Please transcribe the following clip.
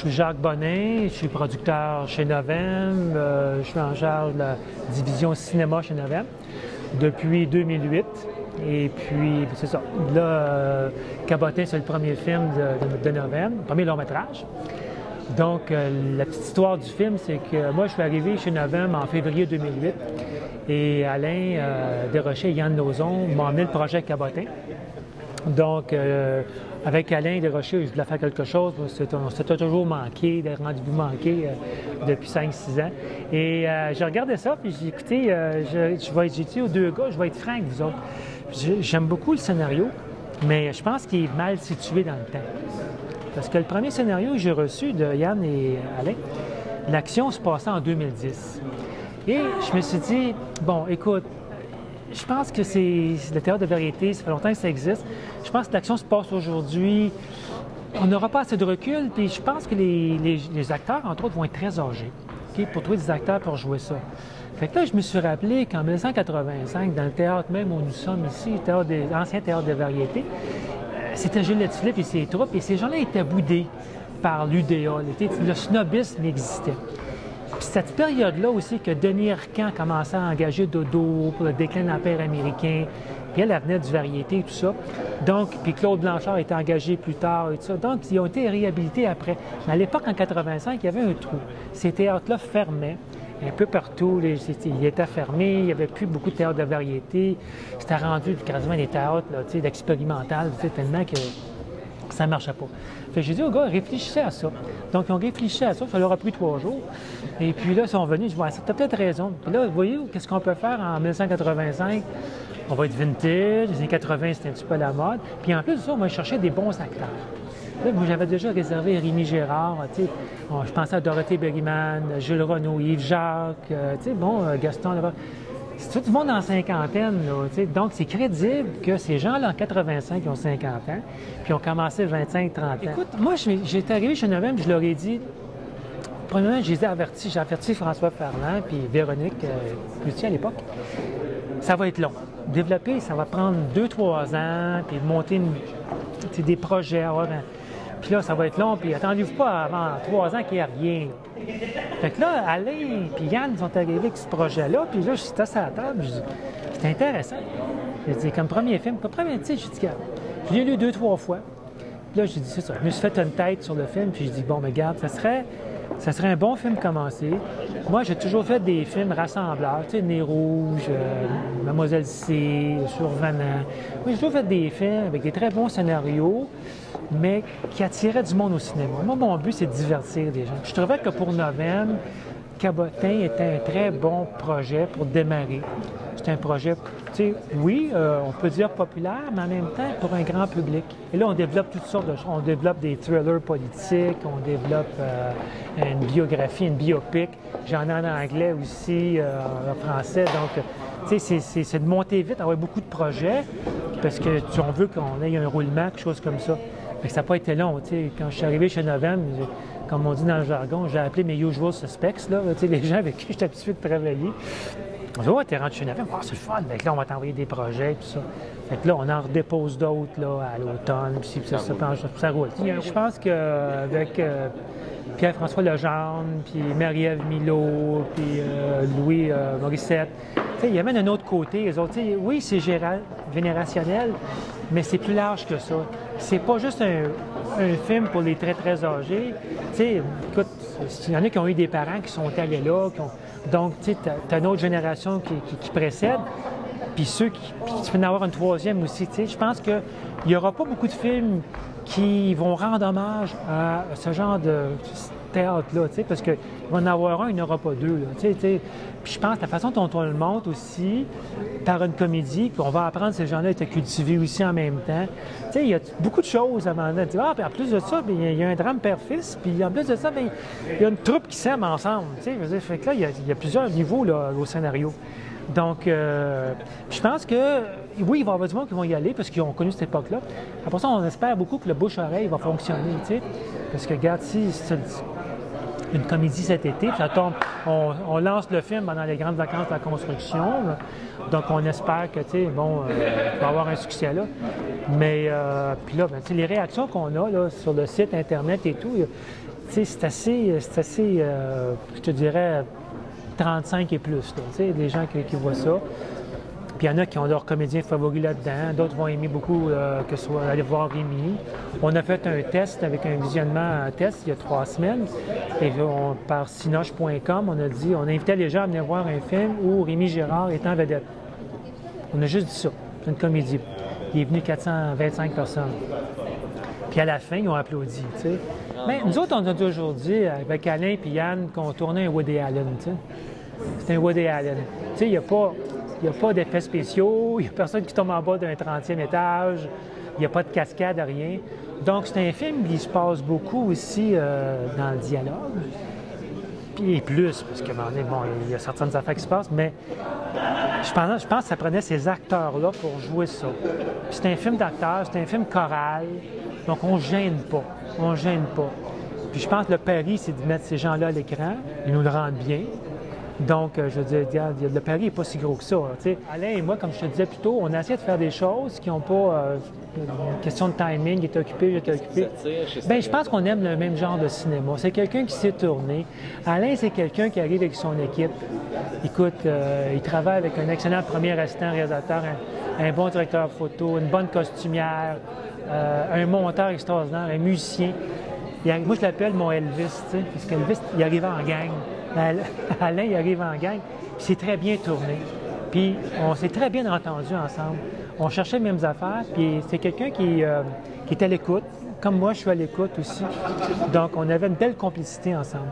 suis Jacques Bonin, je suis producteur chez Novem, je suis en charge de la division cinéma chez Novem depuis 2008. Et puis, c'est ça. Là, Cabotin, c'est le premier film de Novem, le premier long-métrage. Donc, la petite histoire du film, c'est que moi, je suis arrivé chez Novem en février 2008 et Alain Desrochers et Yann Lauzon m'ont emmené le projet Cabotin. Donc, avec Alain Desrochers, je voulais faire quelque chose. On s'était toujours manqué, des rendez-vous manqués depuis 5-6 ans. Et j'ai regardé ça, puis j'ai dit, écoutez, j'ai dit aux deux gars, je vais être franc avec vous autres. J'aime beaucoup le scénario, mais je pense qu'il est mal situé dans le temps. Parce que le premier scénario que j'ai reçu de Yann et Alain, l'action se passait en 2010. Et je me suis dit, bon, écoute, je pense que c'est le théâtre de vérité, ça fait longtemps que ça existe. Je pense que l'action se passe aujourd'hui. On n'aura pas assez de recul, puis je pense que les acteurs, entre autres, vont être très âgés, okay, pour trouver des acteurs pour jouer ça. Fait que là, je me suis rappelé qu'en 1985, dans le théâtre même où nous sommes ici, l'ancien théâtre de variété, c'était Gilles Latulippe et ses troupes, et ces gens-là étaient boudés par l'UDA. Le snobisme existait. Puis cette période-là aussi que Denis Arcand commençait à engager Dodo pour le déclin de l'Empire américain, puis elle venait du variété et tout ça. Donc, puis Claude Blanchard était engagé plus tard et tout ça. Donc, ils ont été réhabilités après. Mais à l'époque, en 85, il y avait un trou. Ces théâtres-là fermaient. Un peu partout, il était fermé, il n'y avait plus beaucoup de théâtres de variété. C'était rendu quasiment des théâtres d'expérimental, tellement que ça ne marchait pas. Fait que j'ai dit aux gars, réfléchissez à ça. Donc, ils ont réfléchi à ça, ça leur a pris 3 jours. Et puis là, ils sont venus, je dis, ouais, tu as peut-être raison. Puis là, vous voyez, qu'est-ce qu'on peut faire en 1985? On va être vintage, les années 80, c'était un petit peu la mode. Puis en plus de ça, on va chercher des bons acteurs. Là, moi, j'avais déjà réservé Rémi Gérard, je pensais à Dorothée Berryman, Jules Renaud, Yves Jacques, Gaston. C'est tout le monde en cinquantaine, là, donc c'est crédible que ces gens-là en 85 qui ont 50 ans, puis ont commencé 25-30 ans. Écoute, moi, j'étais arrivé chez Novem, je leur ai dit, premièrement, j'ai averti François Ferland, puis Véronique Cloutier à l'époque, ça va être long. Développer, ça va prendre 2-3 ans, puis monter des projets, puis là, ça va être long, puis attendez-vous pas avant 3 ans qu'il n'y ait rien. Fait que là, Alain et Yann sont arrivés avec ce projet-là, puis là, je suis assis à la table, je dis, c'est intéressant. J'ai dit, comme premier film, j'ai dit, je l'ai lu 2-3 fois. Puis là, j'ai dit, c'est ça. Je me suis fait une tête sur le film, puis j'ai dit, bon, mais regarde, ça serait un bon film commencé. Moi, j'ai toujours fait des films rassembleurs, Nez rouge, Mademoiselle C, Survenant. Moi, j'ai toujours fait des films avec des très bons scénarios, mais qui attiraient du monde au cinéma. Moi, mon but, c'est de divertir les gens. Je trouvais que pour Novem, Cabotin était un très bon projet pour démarrer. C'est un projet, oui, on peut dire populaire, mais en même temps pour un grand public. Et là, on développe toutes sortes de choses. On développe des thrillers politiques, on développe une biographie, une biopic. J'en ai en anglais aussi, en français. Donc, c'est de monter vite, avoir beaucoup de projets, parce que on veut qu'on ait un roulement, quelque chose comme ça. Fait que ça n'a pas été long. Quand je suis arrivé chez Novem, comme on dit dans le jargon, j'ai appelé mes usual suspects, là, les gens avec qui j'étais habitué de travailler. On dit, ouais, t'es rentré chez Novem, c'est le fun. Fait que là, on va t'envoyer des projets, et tout ça. Fait que là, on en redépose d'autres là, à l'automne, puis ça roule. Je pense qu'avec Pierre-François Legendre, puis Marie-Ève Milot, puis Louis Morissette, il y a même un autre côté. Les autres, oui, c'est générationnel, mais c'est plus large que ça. C'est pas juste un film pour les très, très âgés. Écoute, il y en a qui ont eu des parents qui sont allés là, donc, tu as une autre génération qui précède, puis ceux qui peuvent en avoir une troisième aussi. Je pense qu'il n'y aura pas beaucoup de films qui vont rendre hommage à ce genre de théâtre-là, parce qu'il va en avoir un, il n'y en aura pas deux. Puis je pense que la façon dont on le montre aussi, par une comédie, puis on va apprendre ces gens-là à être cultivés aussi en même temps. Il y a beaucoup de choses avant de dire, puis en plus de ça, il y a un drame père-fils, puis en plus de ça, il y a une troupe qui s'aime ensemble. Fait que là, il y a plusieurs niveaux là, au scénario. Donc, je pense que, oui, il va y avoir du monde qui vont y aller parce qu'ils ont connu cette époque-là. Après ça, on espère beaucoup que le bouche-oreille va fonctionner, parce que, regarde, si c'est une comédie cet été, ça tombe, on lance le film pendant les grandes vacances de la construction, là. Donc, on espère que, il va avoir un succès là. Mais, puis là, les réactions qu'on a là, sur le site Internet et tout, c'est assez je te dirais, 35 et plus. Là, des gens qui voient ça. Puis il y en a qui ont leur comédien favori là-dedans. D'autres vont aimer beaucoup que ce soit aller voir Rémi. On a fait un test avec un visionnement test il y a 3 semaines. Et par Cinoche.com, on a invité les gens à venir voir un film où Rémi Girard est en vedette. On a juste dit ça. C'est une comédie. Il est venu 425 personnes. Puis à la fin, ils ont applaudi. T'sais. Mais nous autres, on a toujours dit avec Alain et Yann qu'on tournait un Woody Allen. C'est un Woody Allen. Il n'y a pas d'effets spéciaux, il n'y a personne qui tombe en bas d'un 30e étage, il n'y a pas de cascade, rien. Donc, c'est un film qui se passe beaucoup aussi dans le dialogue. Puis plus, parce qu'à un moment donné, bon, il y a certaines affaires qui se passent, mais je pense que ça prenait ces acteurs-là pour jouer ça. Puis c'est un film d'acteurs, c'est un film choral, donc on ne gêne pas. On ne gêne pas. Puis je pense que le pari, c'est de mettre ces gens-là à l'écran, ils nous le rendent bien. Donc, je veux dire, le pari n'est pas si gros que ça. Alain et moi, comme je te disais plus tôt, on a essayé de faire des choses qui n'ont pas une question de timing, il était occupé, j'étais occupé. Bien, je pense qu'on aime le même genre de cinéma. C'est quelqu'un qui sait tourner. Alain, c'est quelqu'un qui arrive avec son équipe. Écoute, il travaille avec un excellent premier assistant réalisateur, un bon directeur photo, une bonne costumière, un monteur extraordinaire, un musicien. Moi, je l'appelle mon Elvis, parce qu'Elvis, il arrivait en gang. Alain, il arrive en gang, puis c'est très bien tourné. Puis on s'est très bien entendu ensemble. On cherchait les mêmes affaires, puis c'est quelqu'un qui est à l'écoute. Comme moi, je suis à l'écoute aussi. Donc, on avait une belle complicité ensemble.